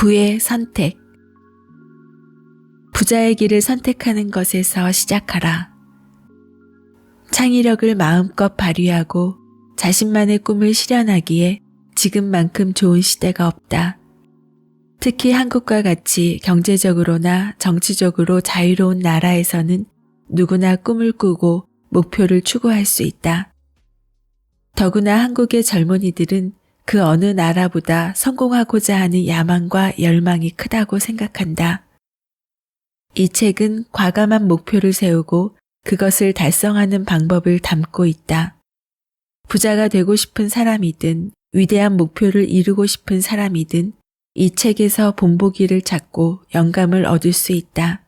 부의 선택. 부자의 길을 선택하는 것에서 시작하라. 창의력을 마음껏 발휘하고 자신만의 꿈을 실현하기에 지금만큼 좋은 시대가 없다. 특히 한국과 같이 경제적으로나 정치적으로 자유로운 나라에서는 누구나 꿈을 꾸고 목표를 추구할 수 있다. 더구나 한국의 젊은이들은 그 어느 나라보다 성공하고자 하는 야망과 열망이 크다고 생각한다. 이 책은 과감한 목표를 세우고 그것을 달성하는 방법을 담고 있다. 부자가 되고 싶은 사람이든 위대한 목표를 이루고 싶은 사람이든 이 책에서 본보기를 찾고 영감을 얻을 수 있다.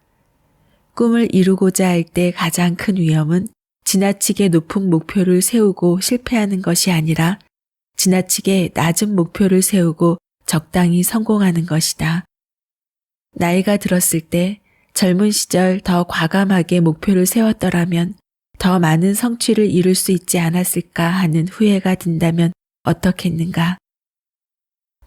꿈을 이루고자 할 때 가장 큰 위험은 지나치게 높은 목표를 세우고 실패하는 것이 아니라 지나치게 낮은 목표를 세우고 적당히 성공하는 것이다. 나이가 들었을 때 젊은 시절 더 과감하게 목표를 세웠더라면 더 많은 성취를 이룰 수 있지 않았을까 하는 후회가 든다면 어떻겠는가?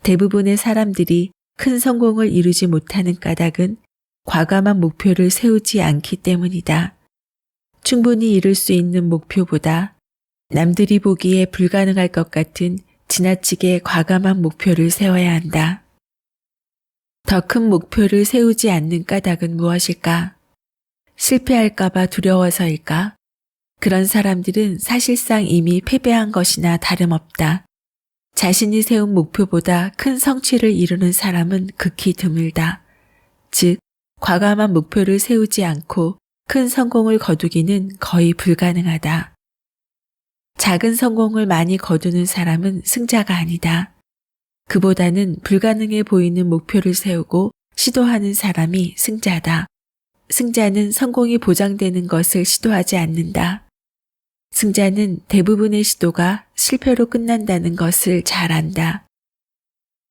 대부분의 사람들이 큰 성공을 이루지 못하는 까닭은 과감한 목표를 세우지 않기 때문이다. 충분히 이룰 수 있는 목표보다 남들이 보기에 불가능할 것 같은 지나치게 과감한 목표를 세워야 한다. 더 큰 목표를 세우지 않는 까닭은 무엇일까? 실패할까봐 두려워서일까? 그런 사람들은 사실상 이미 패배한 것이나 다름없다. 자신이 세운 목표보다 큰 성취를 이루는 사람은 극히 드물다. 즉, 과감한 목표를 세우지 않고 큰 성공을 거두기는 거의 불가능하다. 작은 성공을 많이 거두는 사람은 승자가 아니다. 그보다는 불가능해 보이는 목표를 세우고 시도하는 사람이 승자다. 승자는 성공이 보장되는 것을 시도하지 않는다. 승자는 대부분의 시도가 실패로 끝난다는 것을 잘 안다.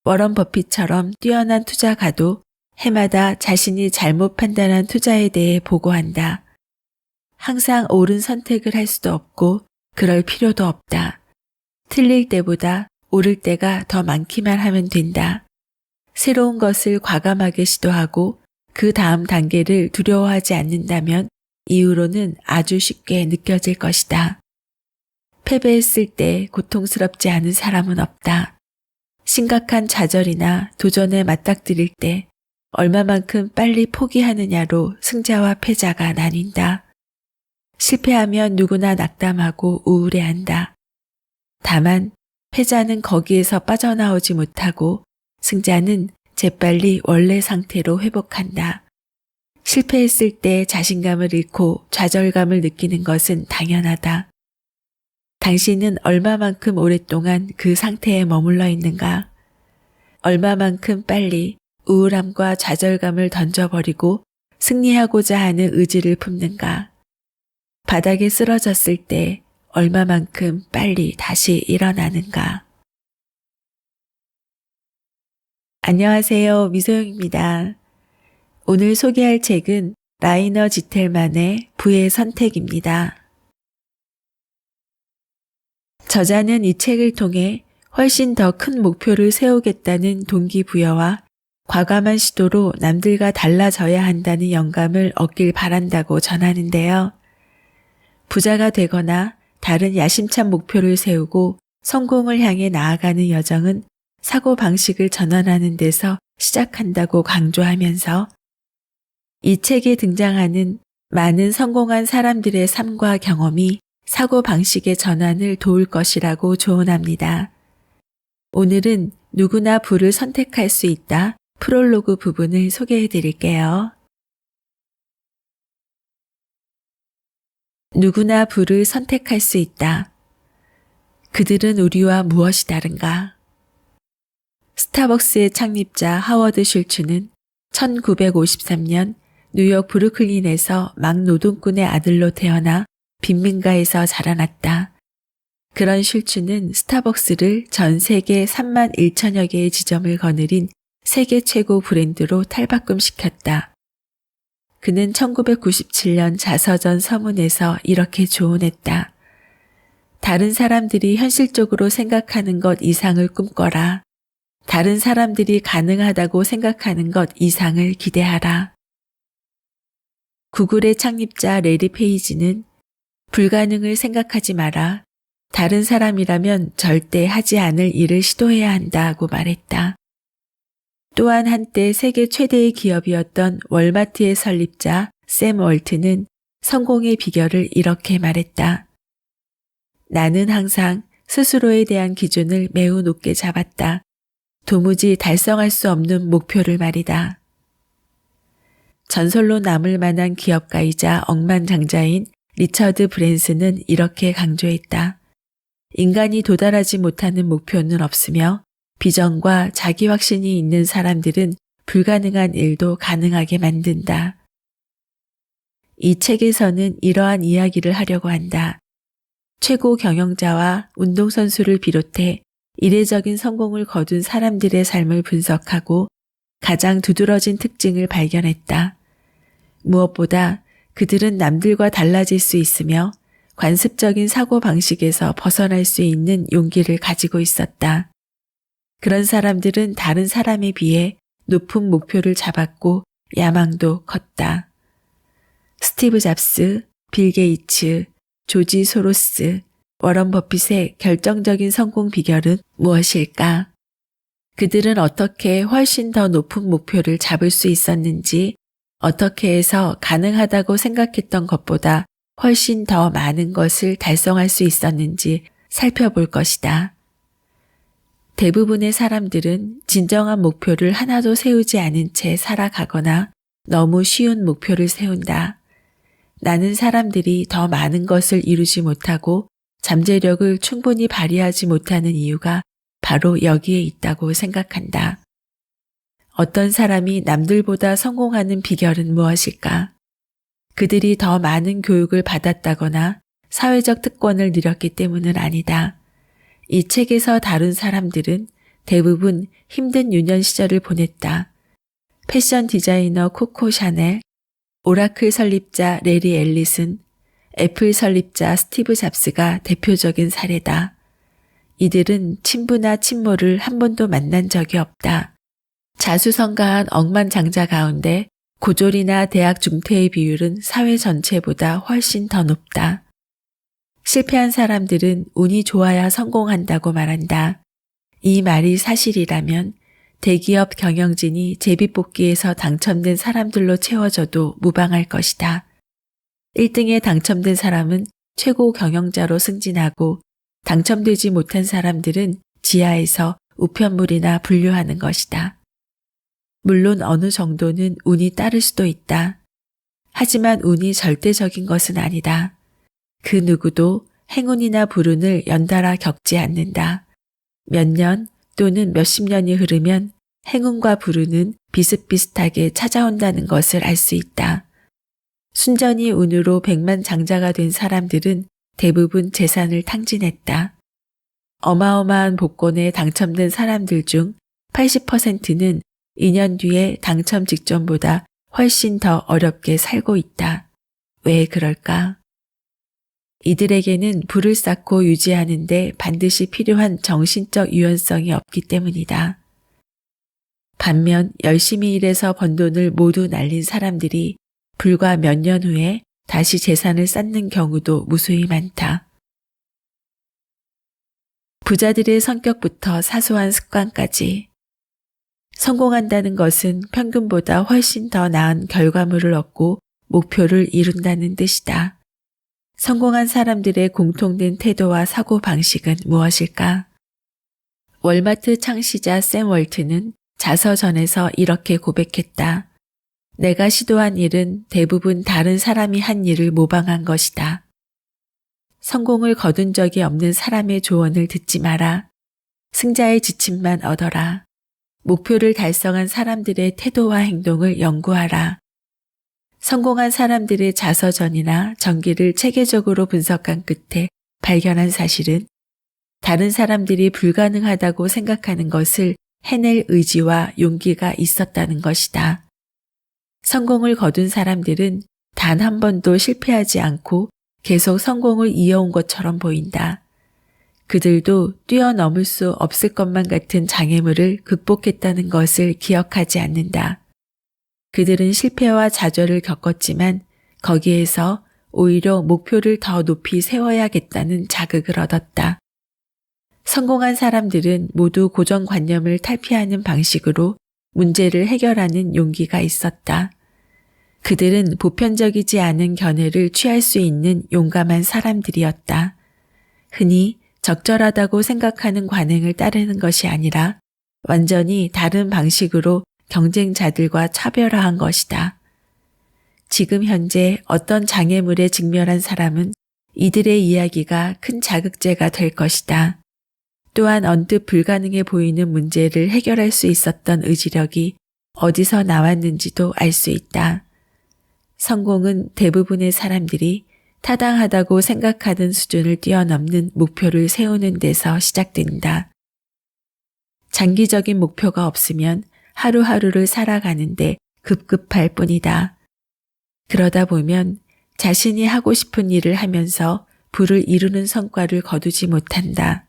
워런 버핏처럼 뛰어난 투자가도 해마다 자신이 잘못 판단한 투자에 대해 보고한다. 항상 옳은 선택을 할 수도 없고 그럴 필요도 없다. 틀릴 때보다 옳을 때가 더 많기만 하면 된다. 새로운 것을 과감하게 시도하고 그 다음 단계를 두려워하지 않는다면 이후로는 아주 쉽게 느껴질 것이다. 패배했을 때 고통스럽지 않은 사람은 없다. 심각한 좌절이나 도전에 맞닥뜨릴 때 얼마만큼 빨리 포기하느냐로 승자와 패자가 나뉜다. 실패하면 누구나 낙담하고 우울해한다. 다만 패자는 거기에서 빠져나오지 못하고 승자는 재빨리 원래 상태로 회복한다. 실패했을 때 자신감을 잃고 좌절감을 느끼는 것은 당연하다. 당신은 얼마만큼 오랫동안 그 상태에 머물러 있는가? 얼마만큼 빨리 우울함과 좌절감을 던져버리고 승리하고자 하는 의지를 품는가? 바닥에 쓰러졌을 때 얼마만큼 빨리 다시 일어나는가? 안녕하세요. 미소영입니다. 오늘 소개할 책은 라이너 지텔만의 부의 선택입니다. 저자는 이 책을 통해 훨씬 더 큰 목표를 세우겠다는 동기부여와 과감한 시도로 남들과 달라져야 한다는 영감을 얻길 바란다고 전하는데요. 부자가 되거나 다른 야심찬 목표를 세우고 성공을 향해 나아가는 여정은 사고방식을 전환하는 데서 시작한다고 강조하면서 이 책에 등장하는 많은 성공한 사람들의 삶과 경험이 사고방식의 전환을 도울 것이라고 조언합니다. 오늘은 누구나 부를 선택할 수 있다 프롤로그 부분을 소개해 드릴게요. 누구나 부를 선택할 수 있다. 그들은 우리와 무엇이 다른가? 스타벅스의 창립자 하워드 슐츠는 1953년 뉴욕 브루클린에서 막노동꾼의 아들로 태어나 빈민가에서 자라났다. 그런 슐츠는 스타벅스를 전 세계 3만 1천여 개의 지점을 거느린 세계 최고 브랜드로 탈바꿈시켰다. 그는 1997년 자서전 서문에서 이렇게 조언했다. 다른 사람들이 현실적으로 생각하는 것 이상을 꿈꿔라. 다른 사람들이 가능하다고 생각하는 것 이상을 기대하라. 구글의 창립자 레리 페이지는 불가능을 생각하지 마라. 다른 사람이라면 절대 하지 않을 일을 시도해야 한다고 말했다. 또한 한때 세계 최대의 기업이었던 월마트의 설립자 샘 월트는 성공의 비결을 이렇게 말했다. 나는 항상 스스로에 대한 기준을 매우 높게 잡았다. 도무지 달성할 수 없는 목표를 말이다. 전설로 남을 만한 기업가이자 억만장자인 리처드 브랜슨은 이렇게 강조했다. 인간이 도달하지 못하는 목표는 없으며 비전과 자기 확신이 있는 사람들은 불가능한 일도 가능하게 만든다. 이 책에서는 이러한 이야기를 하려고 한다. 최고 경영자와 운동선수를 비롯해 이례적인 성공을 거둔 사람들의 삶을 분석하고 가장 두드러진 특징을 발견했다. 무엇보다 그들은 남들과 달라질 수 있으며 관습적인 사고방식에서 벗어날 수 있는 용기를 가지고 있었다. 그런 사람들은 다른 사람에 비해 높은 목표를 잡았고 야망도 컸다. 스티브 잡스, 빌 게이츠, 조지 소로스, 워런 버핏의 결정적인 성공 비결은 무엇일까? 그들은 어떻게 훨씬 더 높은 목표를 잡을 수 있었는지, 어떻게 해서 가능하다고 생각했던 것보다 훨씬 더 많은 것을 달성할 수 있었는지 살펴볼 것이다. 대부분의 사람들은 진정한 목표를 하나도 세우지 않은 채 살아가거나 너무 쉬운 목표를 세운다. 나는 사람들이 더 많은 것을 이루지 못하고 잠재력을 충분히 발휘하지 못하는 이유가 바로 여기에 있다고 생각한다. 어떤 사람이 남들보다 성공하는 비결은 무엇일까? 그들이 더 많은 교육을 받았다거나 사회적 특권을 누렸기 때문은 아니다. 이 책에서 다룬 사람들은 대부분 힘든 유년 시절을 보냈다. 패션 디자이너 코코 샤넬, 오라클 설립자 레리 앨리슨, 애플 설립자 스티브 잡스가 대표적인 사례다. 이들은 친부나 친모를 한 번도 만난 적이 없다. 자수성가한 억만장자 가운데 고졸이나 대학 중퇴의 비율은 사회 전체보다 훨씬 더 높다. 실패한 사람들은 운이 좋아야 성공한다고 말한다. 이 말이 사실이라면 대기업 경영진이 제비뽑기에서 당첨된 사람들로 채워져도 무방할 것이다. 1등에 당첨된 사람은 최고 경영자로 승진하고 당첨되지 못한 사람들은 지하에서 우편물이나 분류하는 것이다. 물론 어느 정도는 운이 따를 수도 있다. 하지만 운이 절대적인 것은 아니다. 그 누구도 행운이나 불운을 연달아 겪지 않는다. 몇 년 또는 몇십 년이 흐르면 행운과 불운은 비슷비슷하게 찾아온다는 것을 알 수 있다. 순전히 운으로 백만장자가 된 사람들은 대부분 재산을 탕진했다. 어마어마한 복권에 당첨된 사람들 중 80%는 2년 뒤에 당첨 직전보다 훨씬 더 어렵게 살고 있다. 왜 그럴까? 이들에게는 부를 쌓고 유지하는 데 반드시 필요한 정신적 유연성이 없기 때문이다. 반면 열심히 일해서 번 돈을 모두 날린 사람들이 불과 몇 년 후에 다시 재산을 쌓는 경우도 무수히 많다. 부자들의 성격부터 사소한 습관까지 성공한다는 것은 평균보다 훨씬 더 나은 결과물을 얻고 목표를 이룬다는 뜻이다. 성공한 사람들의 공통된 태도와 사고방식은 무엇일까? 월마트 창시자 샘 월트는 자서전에서 이렇게 고백했다. 내가 시도한 일은 대부분 다른 사람이 한 일을 모방한 것이다. 성공을 거둔 적이 없는 사람의 조언을 듣지 마라. 승자의 지침만 얻어라. 목표를 달성한 사람들의 태도와 행동을 연구하라. 성공한 사람들의 자서전이나 전기를 체계적으로 분석한 끝에 발견한 사실은 다른 사람들이 불가능하다고 생각하는 것을 해낼 의지와 용기가 있었다는 것이다. 성공을 거둔 사람들은 단 한 번도 실패하지 않고 계속 성공을 이어온 것처럼 보인다. 그들도 뛰어넘을 수 없을 것만 같은 장애물을 극복했다는 것을 기억하지 않는다. 그들은 실패와 좌절을 겪었지만 거기에서 오히려 목표를 더 높이 세워야겠다는 자극을 얻었다. 성공한 사람들은 모두 고정관념을 탈피하는 방식으로 문제를 해결하는 용기가 있었다. 그들은 보편적이지 않은 견해를 취할 수 있는 용감한 사람들이었다. 흔히 적절하다고 생각하는 관행을 따르는 것이 아니라 완전히 다른 방식으로 경쟁자들과 차별화한 것이다. 지금 현재 어떤 장애물에 직면한 사람은 이들의 이야기가 큰 자극제가 될 것이다. 또한 언뜻 불가능해 보이는 문제를 해결할 수 있었던 의지력이 어디서 나왔는지도 알 수 있다. 성공은 대부분의 사람들이 타당하다고 생각하는 수준을 뛰어넘는 목표를 세우는 데서 시작된다. 장기적인 목표가 없으면 하루하루를 살아가는데 급급할 뿐이다. 그러다 보면 자신이 하고 싶은 일을 하면서 부를 이루는 성과를 거두지 못한다.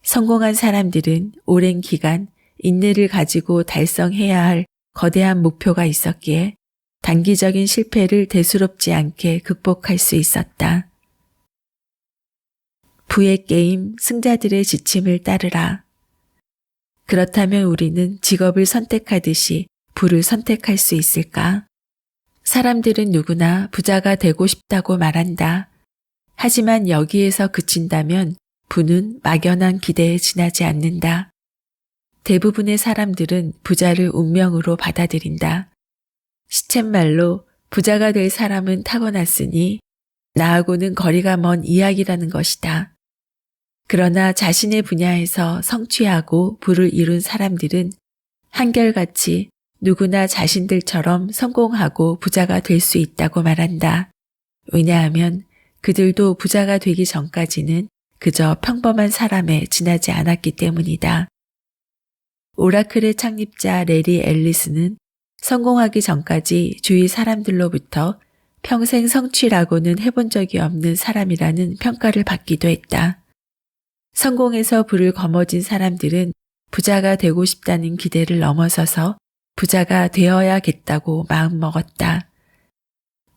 성공한 사람들은 오랜 기간 인내를 가지고 달성해야 할 거대한 목표가 있었기에 단기적인 실패를 대수롭지 않게 극복할 수 있었다. 부의 게임 승자들의 지침을 따르라. 그렇다면 우리는 직업을 선택하듯이 부를 선택할 수 있을까? 사람들은 누구나 부자가 되고 싶다고 말한다. 하지만 여기에서 그친다면 부는 막연한 기대에 지나지 않는다. 대부분의 사람들은 부자를 운명으로 받아들인다. 시쳇말로 부자가 될 사람은 타고났으니 나하고는 거리가 먼 이야기라는 것이다. 그러나 자신의 분야에서 성취하고 부를 이룬 사람들은 한결같이 누구나 자신들처럼 성공하고 부자가 될 수 있다고 말한다. 왜냐하면 그들도 부자가 되기 전까지는 그저 평범한 사람에 지나지 않았기 때문이다. 오라클의 창립자 레리 앨리스는 성공하기 전까지 주위 사람들로부터 평생 성취라고는 해본 적이 없는 사람이라는 평가를 받기도 했다. 성공해서 부를 거머쥔 사람들은 부자가 되고 싶다는 기대를 넘어서서 부자가 되어야겠다고 마음먹었다.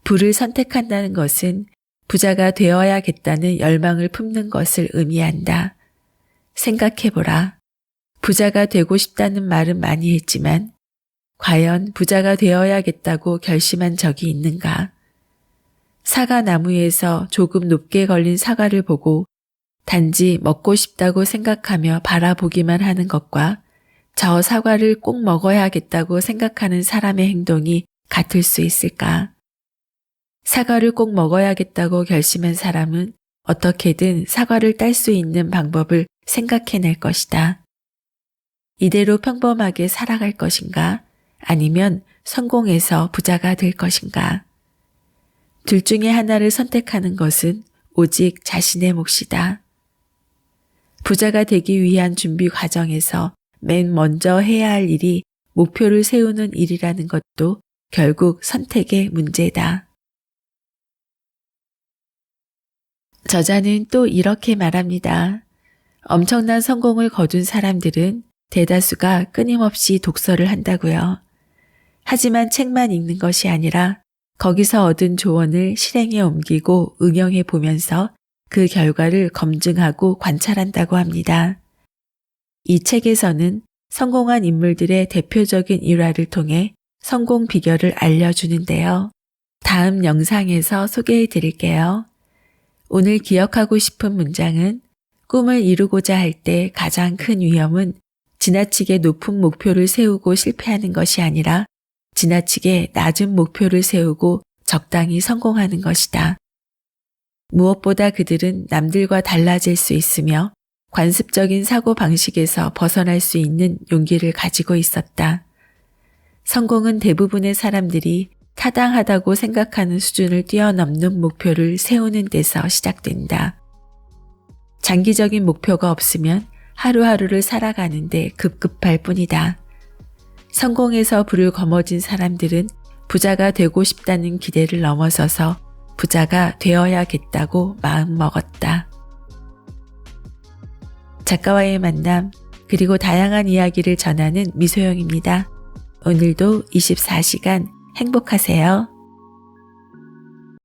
부를 선택한다는 것은 부자가 되어야겠다는 열망을 품는 것을 의미한다. 생각해보라. 부자가 되고 싶다는 말은 많이 했지만 과연 부자가 되어야겠다고 결심한 적이 있는가? 사과 나무에서 조금 높게 걸린 사과를 보고 단지 먹고 싶다고 생각하며 바라보기만 하는 것과 저 사과를 꼭 먹어야겠다고 생각하는 사람의 행동이 같을 수 있을까? 사과를 꼭 먹어야겠다고 결심한 사람은 어떻게든 사과를 딸 수 있는 방법을 생각해낼 것이다. 이대로 평범하게 살아갈 것인가? 아니면 성공해서 부자가 될 것인가? 둘 중에 하나를 선택하는 것은 오직 자신의 몫이다. 부자가 되기 위한 준비 과정에서 맨 먼저 해야 할 일이 목표를 세우는 일이라는 것도 결국 선택의 문제다. 저자는 또 이렇게 말합니다. 엄청난 성공을 거둔 사람들은 대다수가 끊임없이 독서를 한다고요. 하지만 책만 읽는 것이 아니라 거기서 얻은 조언을 실행에 옮기고 응용해 보면서 그 결과를 검증하고 관찰한다고 합니다. 이 책에서는 성공한 인물들의 대표적인 일화를 통해 성공 비결을 알려주는데요. 다음 영상에서 소개해 드릴게요. 오늘 기억하고 싶은 문장은 꿈을 이루고자 할 때 가장 큰 위험은 지나치게 높은 목표를 세우고 실패하는 것이 아니라 지나치게 낮은 목표를 세우고 적당히 성공하는 것이다. 무엇보다 그들은 남들과 달라질 수 있으며 관습적인 사고방식에서 벗어날 수 있는 용기를 가지고 있었다. 성공은 대부분의 사람들이 타당하다고 생각하는 수준을 뛰어넘는 목표를 세우는 데서 시작된다. 장기적인 목표가 없으면 하루하루를 살아가는데 급급할 뿐이다. 성공해서 부를 거머쥔 사람들은 부자가 되고 싶다는 기대를 넘어서서 부자가 되어야겠다고 마음먹었다. 작가와의 만남, 그리고 다양한 이야기를 전하는 미소영입니다. 오늘도 24시간 행복하세요.